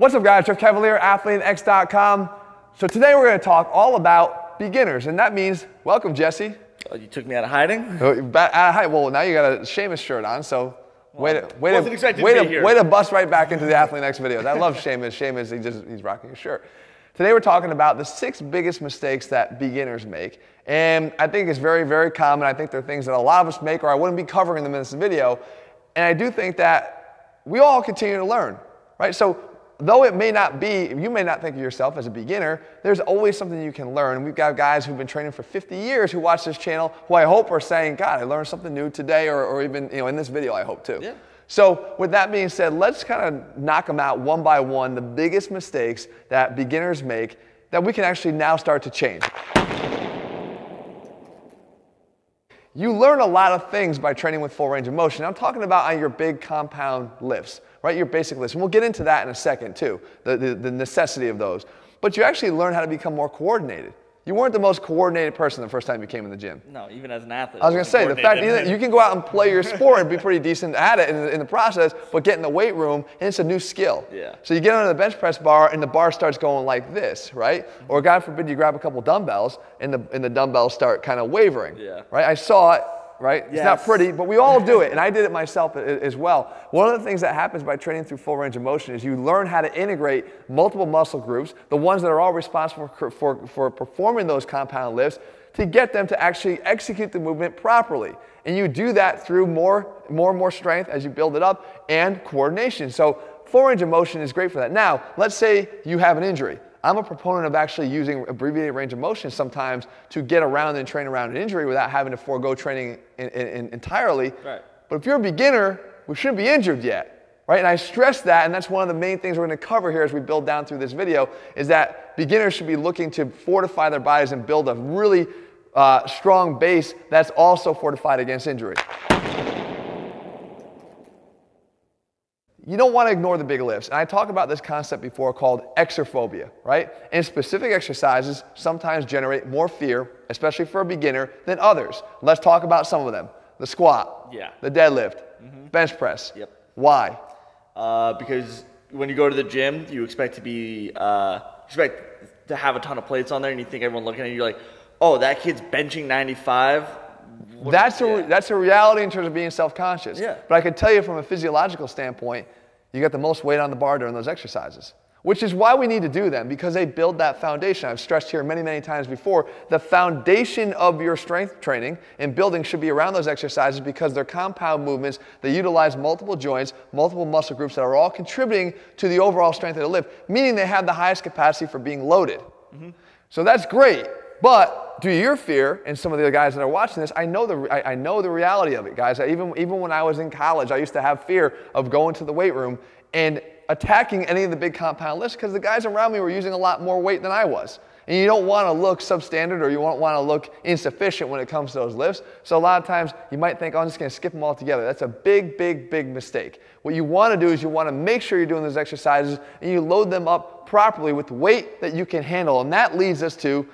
What's up, guys? Jeff Cavalier, ATHLEAN-X.com. So today we're going to talk all about beginners, and that means, welcome, Jesse. Oh, you took me out of hiding? Well, now you got a Seamus shirt on, so way to bust right back into the ATHLEAN-X videos. I love Seamus. Seamus, he's rocking his shirt. Today we're talking about the 6 biggest mistakes that beginners make, and I think it's very, very common. I think they're things that a lot of us make, or I wouldn't be covering them in this video, and I do think that we all continue to learn, right? So though it may not be, you may not think of yourself as a beginner, there's always something you can learn. And we've got guys who've been training for 50 years who watch this channel who I hope are saying, God, I learned something new today, or even in this video, I hope too. Yeah. So with that being said, let's kind of knock them out one by one, the biggest mistakes that beginners make that we can actually now start to change. You learn a lot of things by training with full range of motion. I'm talking about on your big compound lifts, right? Your basic lifts. And we'll get into that in a second too, the necessity of those. But you actually learn how to become more coordinated. You weren't the most coordinated person the first time you came in the gym. No, even as an athlete. I was going to say, the fact that you can go out and play your sport and be pretty decent at it in the process, but get in the weight room and it's a new skill. Yeah. So you get under the bench press bar and the bar starts going like this, right? Or God forbid you grab a couple dumbbells and the dumbbells start kind of wavering. Yeah. Right? I saw it. Right? Yes. It's not pretty, but we all do it, and I did it myself as well. One of the things that happens by training through full range of motion is you learn how to integrate multiple muscle groups, the ones that are all responsible for performing those compound lifts, to get them to actually execute the movement properly. And you do that through more and more strength as you build it up, and coordination. So full range of motion is great for that. Now, let's say you have an injury. I'm a proponent of actually using abbreviated range of motion sometimes to get around and train around an injury without having to forego training entirely. Right. But if you're a beginner, we shouldn't be injured yet, right? And I stress that, and that's one of the main things we're going to cover here as we build down through this video, is that beginners should be looking to fortify their bodies and build a really strong base that's also fortified against injury. You don't want to ignore the big lifts. And I talked about this concept before called exerphobia, right? And specific exercises sometimes generate more fear, especially for a beginner, than others. Let's talk about some of them. The squat, the deadlift, bench press. Yep. Why? Because when you go to the gym, you expect to be, expect to have a ton of plates on there, and you think everyone looking at you, you're like, oh, that kid's benching 95. That's a reality in terms of being self-conscious. Yeah. But I can tell you from a physiological standpoint, you get the most weight on the bar during those exercises, which is why we need to do them, because they build that foundation. I've stressed here many, many times before, the foundation of your strength training and building should be around those exercises because they're compound movements that utilize multiple joints, multiple muscle groups that are all contributing to the overall strength of the lift, meaning they have the highest capacity for being loaded. So that's great, but due to your fear and some of the other guys that are watching this, I know the reality of it, guys. Even when I was in college, I used to have fear of going to the weight room and attacking any of the big compound lifts because the guys around me were using a lot more weight than I was. And you don't want to look substandard, or you don't want to look insufficient when it comes to those lifts. So a lot of times you might think, oh, I'm just going to skip them all together. That's a big, big, big mistake. What you want to do is you want to make sure you're doing those exercises and you load them up properly with weight that you can handle. And that leads us to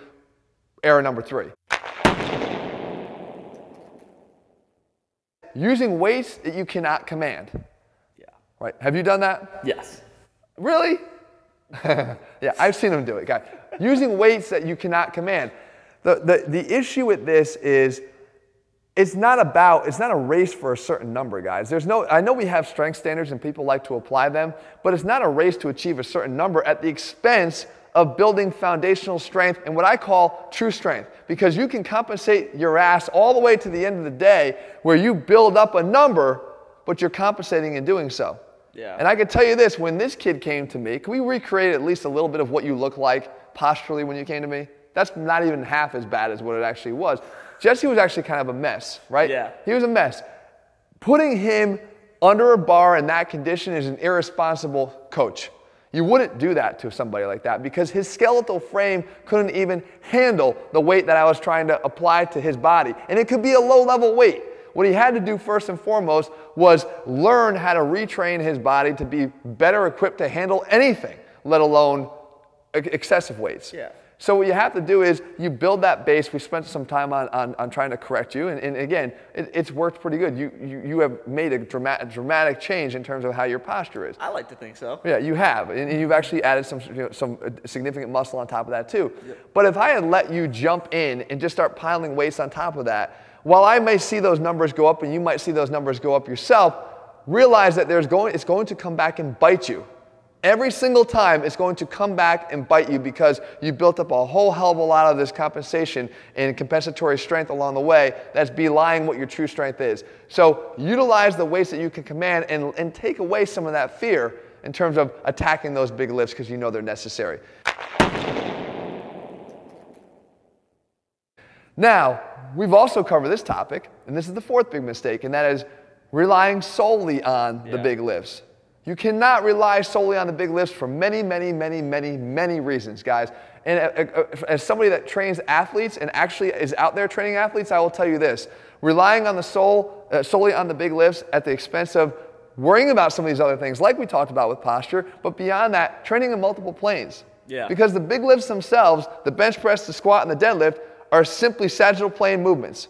error number 3. Using weights that you cannot command. Yeah. Right. Have you done that? Yes. Really? Yeah, I've seen them do it, guys. Using weights that you cannot command. The issue with this is it's not a race for a certain number, guys. I know we have strength standards and people like to apply them, but it's not a race to achieve a certain number at the expense of building foundational strength and what I call true strength, because you can compensate your ass all the way to the end of the day where you build up a number, but you're compensating in doing so. Yeah. And I can tell you this, when this kid came to me, can we recreate at least a little bit of what you look like posturally when you came to me? That's not even half as bad as what it actually was. Jesse was actually kind of a mess, right? Yeah. He was a mess. Putting him under a bar in that condition is an irresponsible coach. You wouldn't do that to somebody like that because his skeletal frame couldn't even handle the weight that I was trying to apply to his body. And it could be a low-level weight. What he had to do first and foremost was learn how to retrain his body to be better equipped to handle anything, let alone excessive weights. Yeah. So what you have to do is you build that base. We spent some time on trying to correct you, and again, it's worked pretty good. You have made a dramatic change in terms of how your posture is. I like to think so. Yeah, you have, and you've actually added some significant muscle on top of that too. Yep. But if I had let you jump in and just start piling weights on top of that, while I may see those numbers go up and you might see those numbers go up yourself, realize that it's going to come back and bite you. Every single time it's going to come back and bite you because you built up a whole hell of a lot of this compensation and compensatory strength along the way that's belying what your true strength is. So utilize the weights that you can command and take away some of that fear in terms of attacking those big lifts because you know they're necessary. Now, we've also covered this topic, and this is the fourth big mistake, and that is relying solely on the big lifts. You cannot rely solely on the big lifts for many, many, many, many, many reasons, guys. And as somebody that trains athletes and actually is out there training athletes, I will tell you this. Relying on the solely on the big lifts at the expense of worrying about some of these other things, like we talked about with posture, but beyond that, training in multiple planes. Yeah. Because the big lifts themselves, the bench press, the squat, and the deadlift, are simply sagittal plane movements.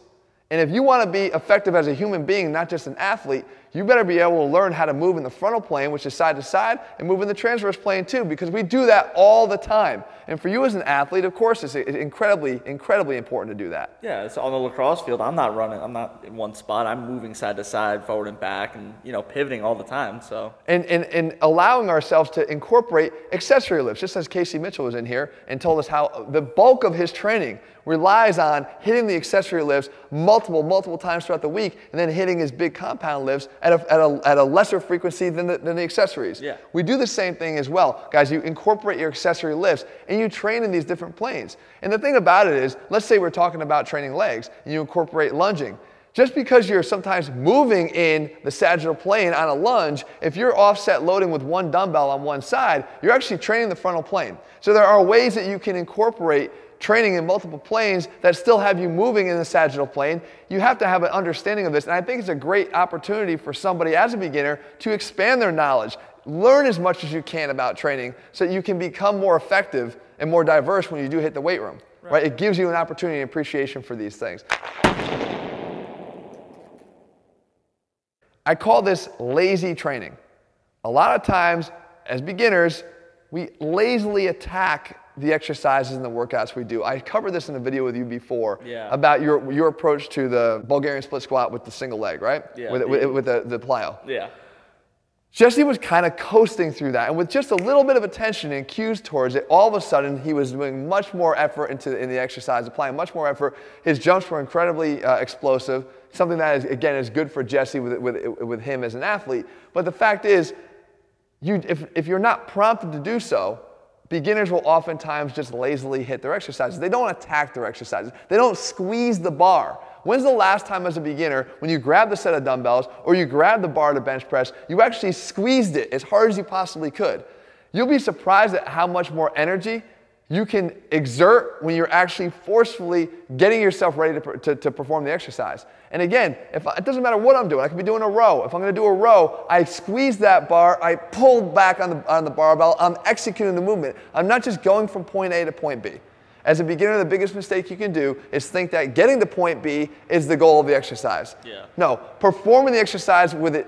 And if you want to be effective as a human being, not just an athlete, you better be able to learn how to move in the frontal plane, which is side to side, and move in the transverse plane too, because we do that all the time. And for you as an athlete, of course, it's incredibly, incredibly important to do that. Yeah, it's on the lacrosse field. I'm not running. I'm not in one spot. I'm moving side to side, forward and back, and pivoting all the time. So and allowing ourselves to incorporate accessory lifts, just as Casey Mitchell was in here and told us how the bulk of his training relies on hitting the accessory lifts multiple times throughout the week, and then hitting his big compound lifts at a lesser frequency than the accessories. Yeah. We do the same thing as well. Guys, you incorporate your accessory lifts, and you train in these different planes. And the thing about it is, let's say we're talking about training legs, and you incorporate lunging. Just because you're sometimes moving in the sagittal plane on a lunge, if you're offset loading with one dumbbell on one side, you're actually training the frontal plane. So there are ways that you can incorporate training in multiple planes that still have you moving in the sagittal plane. You have to have an understanding of this, and I think it's a great opportunity for somebody as a beginner to expand their knowledge. Learn as much as you can about training so that you can become more effective and more diverse when you do hit the weight room. Right? It gives you an opportunity and appreciation for these things. I call this lazy training. A lot of times, as beginners, we lazily attack the exercises and the workouts we do. I covered this in a video with you before about your approach to the Bulgarian split squat with the single leg, right? Yeah. With the plyo. Yeah. Jesse was kind of coasting through that, and with just a little bit of attention and cues towards it, all of a sudden he was doing much more effort in the exercise, applying much more effort. His jumps were incredibly explosive, something that is good for Jesse with him as an athlete. But the fact is, if you're not prompted to do so, beginners will oftentimes just lazily hit their exercises. They don't attack their exercises. They don't squeeze the bar. When's the last time as a beginner when you grabbed the set of dumbbells or you grabbed the bar to bench press, you actually squeezed it as hard as you possibly could? You'll be surprised at how much more energy you can exert when you're actually forcefully getting yourself ready to perform the exercise. And again, it doesn't matter what I'm doing. I could be doing a row. If I'm going to do a row, I squeeze that bar, I pull back on the barbell, I'm executing the movement. I'm not just going from point A to point B. As a beginner, the biggest mistake you can do is think that getting to point B is the goal of the exercise. Yeah. No, performing the exercise with an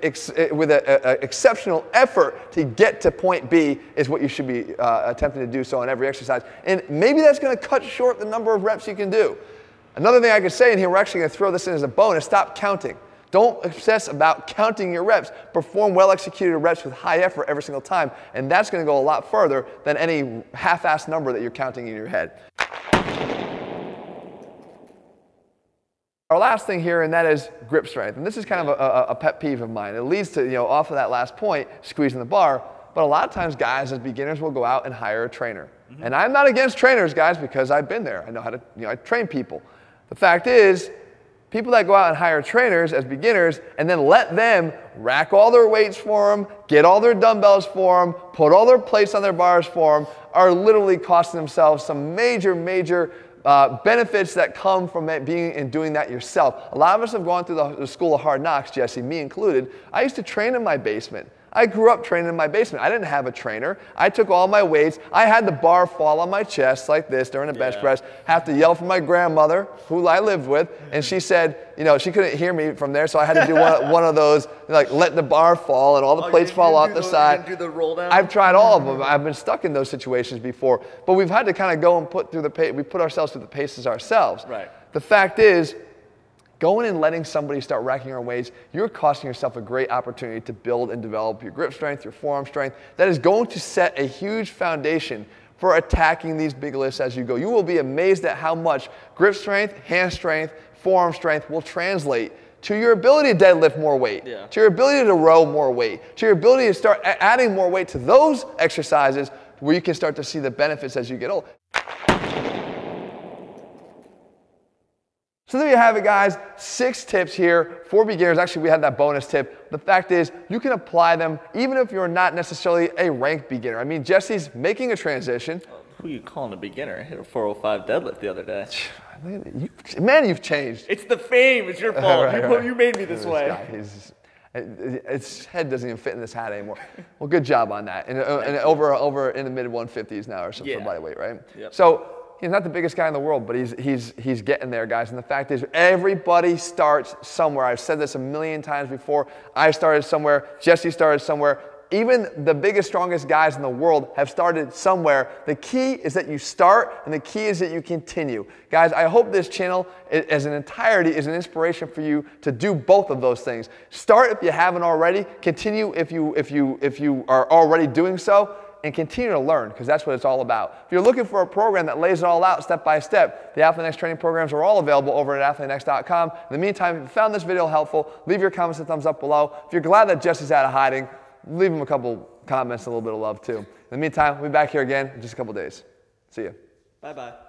exceptional effort to get to point B is what you should be attempting to do so on every exercise. And maybe that's going to cut short the number of reps you can do. Another thing I could say in here, we're actually going to throw this in as a bonus, stop counting. Don't obsess about counting your reps. Perform well-executed reps with high effort every single time, and that's going to go a lot further than any half-assed number that you're counting in your head. Our last thing here, and that is grip strength. And this is kind of a pet peeve of mine. It leads to, off of that last point, squeezing the bar. But a lot of times, guys, as beginners, will go out and hire a trainer. Mm-hmm. And I'm not against trainers, guys, because I've been there. I know how to, I train people. The fact is, people that go out and hire trainers as beginners and then let them rack all their weights for them, get all their dumbbells for them, put all their plates on their bars for them, are literally costing themselves some major benefits that come from being and doing that yourself. A lot of us have gone through the school of hard knocks, Jesse, me included. I used to train in my basement. I grew up training in my basement. I didn't have a trainer. I took all my weights. I had the bar fall on my chest like this during the bench press. Have to yell for my grandmother, who I lived with, and she said, you know, she couldn't hear me from there, so I had to do one of those, like let the bar fall and all the plates fall off the side. You do the roll down? I've tried all of them. I've been stuck in those situations before, but we've had to kind of go and we put ourselves through the paces ourselves. Right. The fact is, going and letting somebody start racking our weights, you're costing yourself a great opportunity to build and develop your grip strength, your forearm strength. That is going to set a huge foundation for attacking these big lifts as you go. You will be amazed at how much grip strength, hand strength, forearm strength will translate to your ability to deadlift more weight, to your ability to row more weight, to your ability to start adding more weight to those exercises where you can start to see the benefits as you get old. So there you have it, guys. 6 tips here for beginners. Actually, we had that bonus tip. The fact is, you can apply them even if you're not necessarily a ranked beginner. I mean, Jesse's making a transition. Who are you calling a beginner? I hit a 405 deadlift the other day. Man, you've changed. It's the fame. It's your fault. Right. You made me this way. His head doesn't even fit in this hat anymore. Well, good job on that. And over in the mid 150s now or something for body weight, right? Yep. So he's not the biggest guy in the world, but he's getting there, guys. And the fact is, everybody starts somewhere. I've said this a million times before. I started somewhere. Jesse started somewhere. Even the biggest, strongest guys in the world have started somewhere. The key is that you start, and the key is that you continue. Guys, I hope this channel as an entirety is an inspiration for you to do both of those things. Start if you haven't already. Continue if you are already doing so. And continue to learn, because that's what it's all about. If you're looking for a program that lays it all out step by step, the ATHLEAN-X training programs are all available over at ATHLEAN-X.com. In the meantime, if you found this video helpful, leave your comments and thumbs up below. If you're glad that Jesse's out of hiding, leave him a couple comments and a little bit of love too. In the meantime, we'll be back here again in just a couple days. See you. Bye-bye.